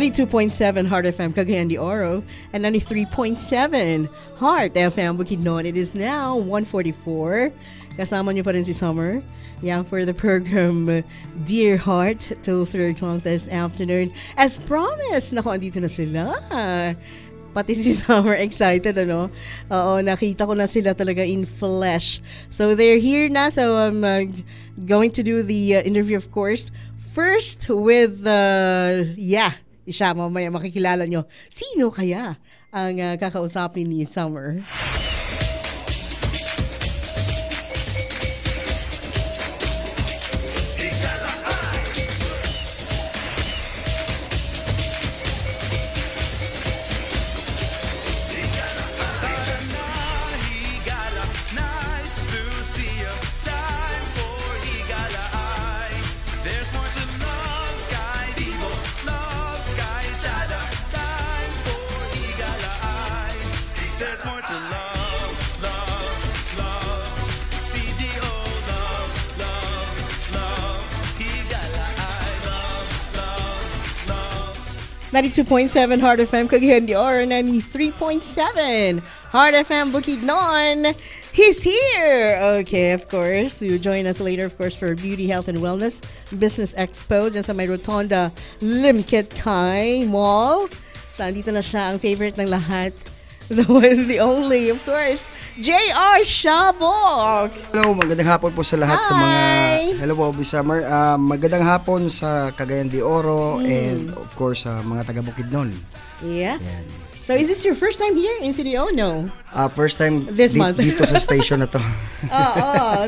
92.7 Heart FM Cagayan de Oro and 93.7 Heart FM Bukidnon. It is now 1:44. Kasama niyo pa rin si Summer. Yeah, for the program Dear Heart till 3 o'clock this afternoon. As promised, naku, andito na sila. Pati si Summer excited, ano? Oo, nakita ko na sila talaga in flesh. So they're here na. So I'm going to do the interview, of course. First with, siya, mamaya makikilala nyo. Sino kaya ang kakausapin ni Summer? .7 Heart FM Cagayan de Oro, 93.7 Heart FM Bukidnon. He's here. Okay, of course. You join us later, of course, for Beauty, Health, and Wellness Business Expo dyan sa may Rotonda Limkit Kai Mall. So, andito na siya, ang favorite ng lahat. The one, the only, of course, J.R. Shabok. Hello, magandang hapon po sa lahat ng mga... Hello po, Summer. Magandang hapon sa Cagayan de Oro and of course sa mga taga Bukidnon. Yeah. Yan. So is this your first time here in CDO? No. First time this month dito sa station na to.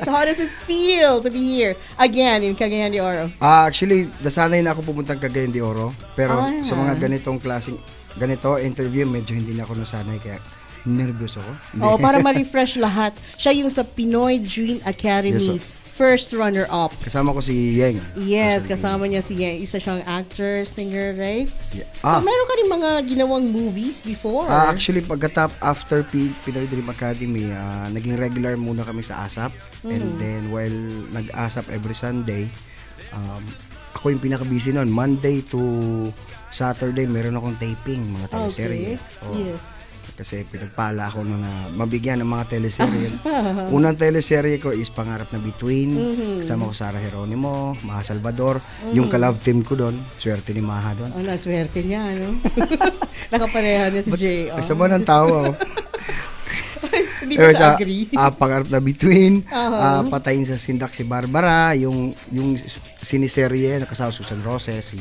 So how does it feel to be here again in Cagayan de Oro? Actually, nasanay na ako pupuntang Cagayan de Oro, pero sa mga ganitong klaseng interview, medyo hindi na ako nasanay kaya nervous ako. Para ma-refresh lahat. Siya yung sa Pinoy Dream Academy first runner-up. Kasama ko si Yeng. Yes, kasama niya si Yeng. Isa siyang actor, singer, right? Yeah. So meron ka rin mga ginawang movies before? Actually, after Pinoy Dream Academy, naging regular muna kami sa ASAP. And then while nag-ASAP every Sunday, ako yung pinaka-busy noon. Monday to Saturday, meron akong taping, mga teleserye. Okay. Yes. Kasi pinagpala ako na mabigyan ng mga teleserye. Unang teleserye ko is Pangarap na Bituin. Kasama ko Sara Geronimo, Maha Salvador. Yung ka-love team ko doon, swerte ni Maha doon. Swerte niya, ano? Nakapareha niya si J.R. Kasama ng tao ako. Hindi ba siya agree? Pangarap na Bituin, Patayin sa Sindak si Barbara, yung siniserye na kasama Susan Roses, si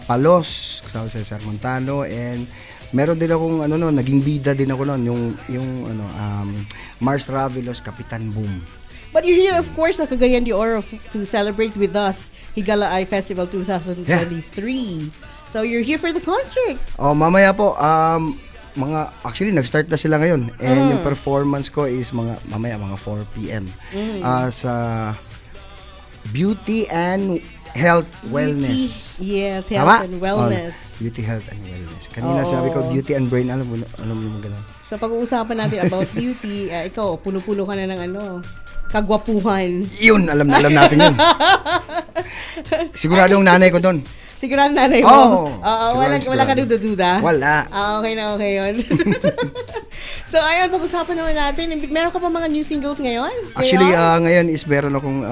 Palos, kasama si Cesar Montano, and meron din akong naging bida din ako noon, yung Mars Ravelos, Kapitan Boom. But you're here, of course, sa Cagayan de Oro to celebrate with us Higala Eye Festival 2023. Yeah. So you're here for the concert. Mamaya po, actually nag-start na sila ngayon, and yung performance ko is mamaya mga 4 PM sa Beauty and Health Wellness. Yes, Health and Wellness. Beauty, Health and Wellness. Kanina sabi ko Beauty and Brain, alam mo gano'n. Sa pag-uusapan natin about beauty, ikaw, puno-puno ka na ng kagwapuhan. Yun, alam natin yun. Sigurado yung nanay ko doon. Sigurado nanay mo? Wala ka duda-duda? Wala. Okay na, okay yun. So, ayun, pag-usapan naman natin. Meron ka pa mga new singles ngayon? Actually, ngayon is meron akong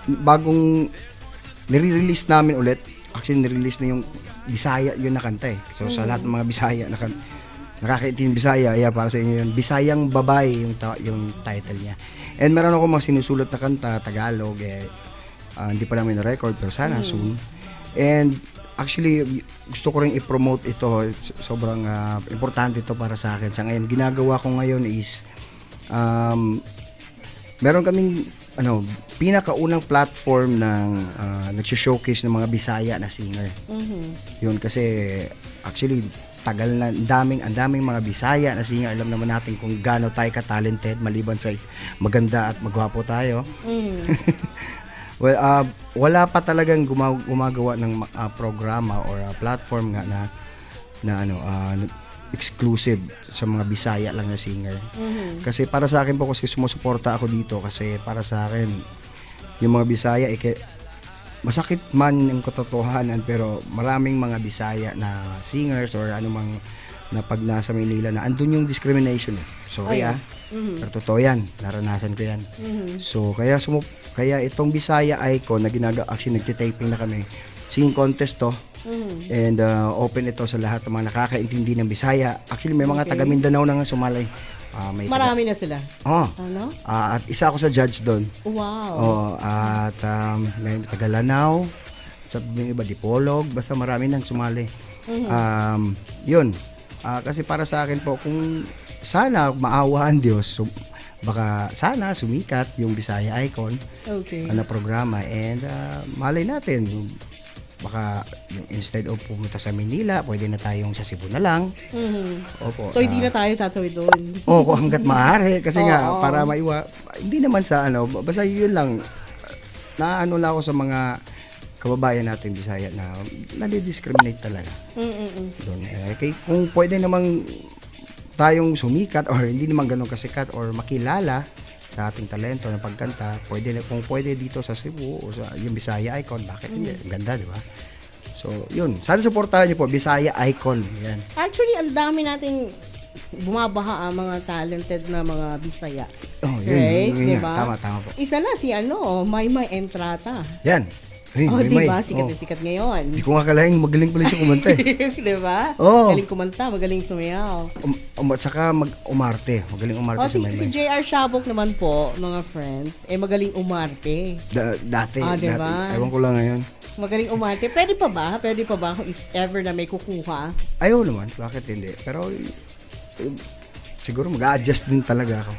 bagong nire-release namin ulit. Actually, nire-release na yung Bisaya yun na kanta eh. So, sa lahat ng mga Bisaya nakakaintindi Bisaya, para sa inyo yun. Bisayang Babae yung title niya. And meron ako mga sinusulat na kanta, Tagalog, hindi pa namin na-record, pero sana soon. And actually, gusto ko rin i-promote ito. Sobrang importante ito para sa akin. Sa ngayon, ginagawa ko ngayon is meron kaming pinakaunang platform ng nag-showcase ng mga Bisaya na singer. Yun kasi actually ang daming mga Bisaya na singer. Alam naman natin kung gaano tayo ka-talented maliban sa maganda at magwapo tayo. Well, wala pa talagang gumagawa ng programa or platform nga na exclusive sa mga Bisaya lang na singer. Kasi para sa akin po, kasi sumusuporta ako dito kasi para sa akin yung mga Bisaya masakit man yung katotohanan, pero maraming mga Bisaya na singers or anumang na pag nasa Manila na andun yung discrimination. Sorry pero totoo yan, naranasan ko yan. So kaya itong Bisaya Icon na actually nagtitaping na kami, singing contest to, and open ito sa lahat ng mga nakakaintindi ng Bisaya. Actually may mga taga Mindanao na nga sumalay. Marami na sila. Ano? At isa ako sa judge doon. Wow. At may taga Lanao, sa iba Dipolog, basta marami nang sumali. Yun. Kasi para sa akin po, kung sana maawaan Diyos, baka sana sumikat yung Bisaya Icon na programa, and malay natin, baka yung instead of pumunta sa Manila, pwede na tayong sa Cebu na lang. Opo. So hindi na tayo tatawid doon. Kung hanggat maaari, kasi nga para hindi naman sa basta yun lang, naano lang ako sa mga kababayan natin Bisaya na nadi-discriminate talaga. Doon. Kung pwede namang tayong sumikat or hindi naman ganun kasikat or makilala sa ating talento ng pagkanta, kung pwede dito sa Cebu o sa yung Bisaya Icon, bakit hindi? Ganda, di ba? So, yun. Sana suportahan niyo po, Bisaya Icon. Yan. Actually, ang dami nating bumabaha ang mga talented na mga Bisaya. Yun. Right? Yun, diba? Tama po. Isa na si Maymay Entrata. Yan. Diba? Sikat na sikat ngayon. Hindi ko nga kalahin, magaling pala siya kumanta Diba? Magaling kumanta, magaling sumayaw. Saka umarte. Magaling umarte si JR Shabok naman po, mga friends, magaling umarte. Dati. Diba? Ewan ko lang ngayon. Magaling umarte. Pwede pa ba kung if ever na may kukuha? Ayaw naman. Bakit hindi? Pero siguro mag-a-adjust din talaga ako.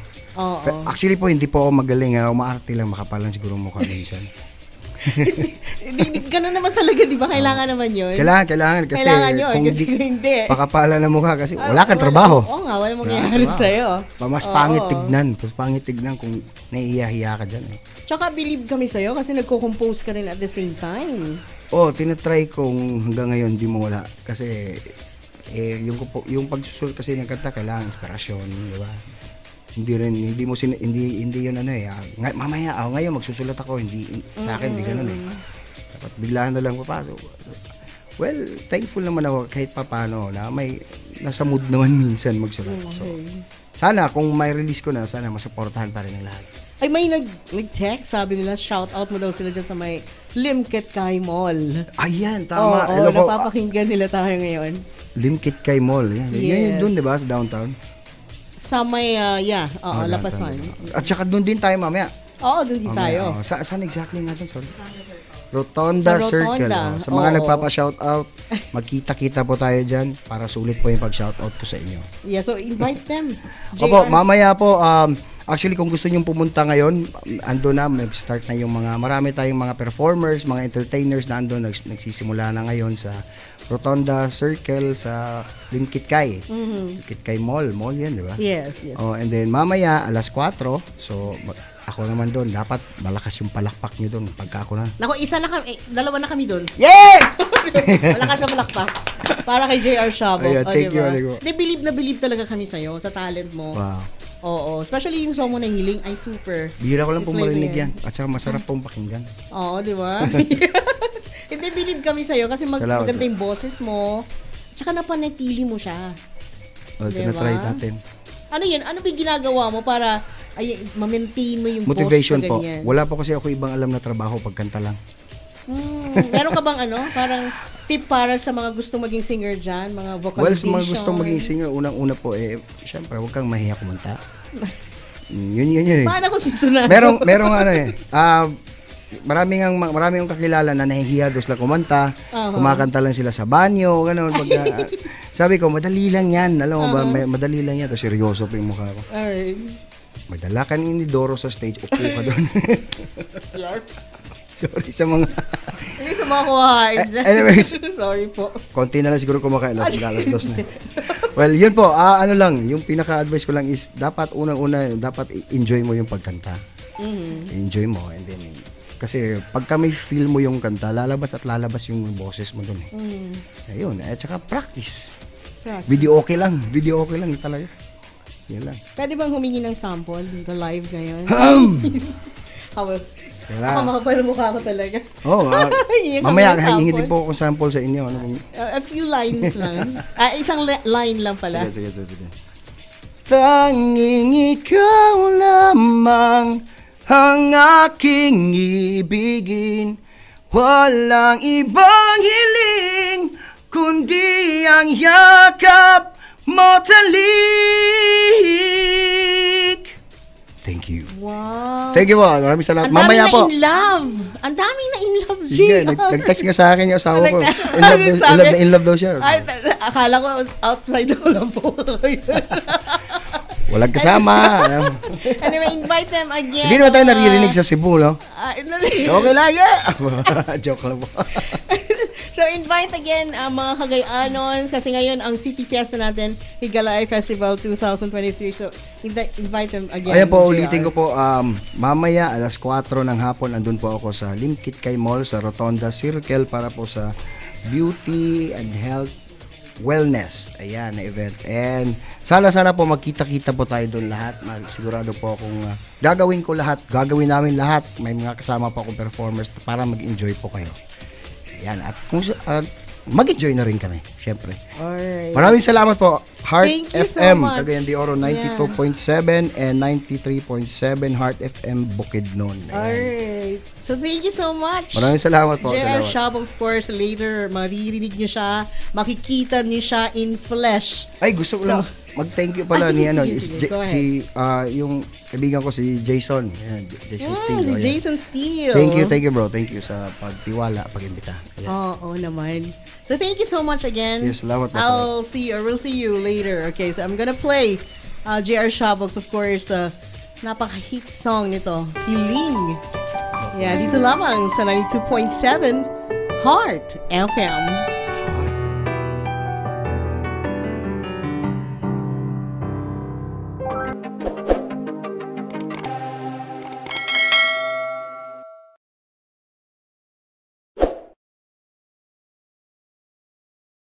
Actually po, hindi po ako magaling. Umaarte lang, makapal lang siguro mukha minsan. Ganun naman talaga, di ba? Kailangan naman yun. Kailangan kasi yun, kung kasi hindi. Pakapala na mukha kasi wala kang trabaho. Nga, wala mangyayari sa'yo. Mas pangit tignan kung naiiya-hiya ka dyan. Tsaka believe kami sa'yo kasi nagko-compose ka rin at the same time. Tinatry kong hanggang ngayon di mo wala. Kasi yung pagsusulat kasi ng kanta, kailangan inspirasyon, di ba? Hindi yun mamaya ngayon magsusulat ako, hindi sa akin hindi ganoon dapat biglaan na lang papasok. Well, thankful naman ako kahit papaano na may nasa mood naman minsan magsulat. So sana kung may release ko na, sana masuportahan pa rin ng lahat. Ay, may nag-text, sabi nila shout out mo daw sila dyan sa may Limkit Kay Mall. Ayan, tama. Napapakinggan nila tayo ngayon. Limkit Kay Mall, yan. Yan doon, di ba, sa downtown? Sa may, Lapasan. At saka doon din tayo mamaya. Doon din tayo. Saan exactly natin? Sorry. Rotonda Circle. Sa mga nagpapa-shoutout, magkita-kita po tayo dyan para sulit po yung pag-shoutout ko sa inyo. Yeah, so invite them. Opo, mamaya po, actually kung gusto nyong pumunta ngayon, ando na, mag-start na yung marami tayong mga performers, mga entertainers na ando, nagsisimula na ngayon sa Rotonda Circle sa Limkit Kay. Limkit Kay Mall yan, di ba? Yes. And then mamaya, alas 4, so ako naman doon, dapat malakas yung palakpak nyo doon pagka ako na. Naku, dalawa na kami doon. Yeah! Malakas na palakpak. Para kay JR Shabok. Thank you. Believe talaga kami sa'yo, sa talent mo. Wow. Oo, especially yung song mo na Hiling ay super. Bihira ko lang pong marinig yan. At saka masarap pong pakinggan. Oo, di ba? Hindi, believe kami sa'yo kasi maganda yung boses mo. At saka napanatili mo siya. Tinatry natin. Ano yun? Ano ba yung ginagawa mo para ma-maintain mo yung motivation boses na ganyan? Po. Wala po kasi ako ibang alam na trabaho pagkanta lang. Meron ka bang parang tip para sa mga gustong maging singer dyan? Mga vocalization? Well, sa mga gustong maging singer, unang-una po, syempre, huwag kang mahiya kumanta. Yun. Paano kung sinunod? Merong marami yung kakilala na nahihiya doon sila kumanta, kumakanta lang sila sa banyo, gano'n. Sabi ko, madali lang yan. Alam mo ba, madali lang yan. Tapos seryoso pa yung mukha ko. Alright. Magdala ka ni Doro sa stage, upo ka doon. Sorry sa mga... Hindi sa mga kuhain dyan. Anyways. Sorry po. Konti na lang siguro kumakain. Alas dos na. Well, yun po. Yung pinaka-advice ko lang is, dapat unang-una, dapat enjoy mo yung pagkanta. Enjoy mo. And then, kasi pagka may feel mo yung kanta, lalabas yung boses mo doon. Ayun. At saka practice. Video okay lang talaga. Yan lang. Pwede bang humingi ng sample dito live ngayon? Ako makapal mukha ko talaga. Oh, mamaya hihingi din po akong sample sa inyo. A few lines lang. Isang line lang pala. Sige. Tanging ikaw lamang ang aking ibigin, walang ibang hiling kundi ang yakap mo talik. Thank you. Wow. Thank you po. Maraming salamat. Mamaya po. Ang daming na in love, Sige, nag-text nga sa akin yung asawa ko. In love daw siya. Ay, akala ko outside ko lang po. Walang kasama. Anyway, invite them again. Hindi naman tayo naririnig sa Cebu, no? So, okay lang, Joke lang po. So, invite again ang mga Cagayano's kasi ngayon ang City Fiesta natin, Higalay Festival 2023. So, invite them again. Ayan po, ulitin ko po, mamaya alas 4 ng hapon, andun po ako sa Limkit Kay Mall sa Rotonda Circle para po sa Beauty and Health Wellness. Ayan, na event. And sana po magkita-kita po tayo doon lahat. Sigurado po akong gagawin namin lahat. May mga kasama po akong performers para mag-enjoy po kayo. Yan, at kung mag-enjoy na rin kami, syempre. Alright. Maraming salamat po. Heart FM, so Cagayan de Oro 92.7 and 93.7 Heart FM Bukidnon. Alright. So thank you so much. Maraming salamat po. JR Shop, of course, later maririnig nyo siya, makikita nyo siya in flesh. Ay, gusto ko lang mag-thank you pala ni yung kaibigan ko si Jason. Jason Steele. Si Jason Steele. Thank you bro. Thank you sa pagtiwala, pag-imbita. Oo naman. So thank you so much again. Yes, salamat po. We'll see you later. Okay, so I'm gonna play JR Shabox, of course, napaka-hit song nito, Hiling. Yeah, dito lamang sa 92.7 Heart FM.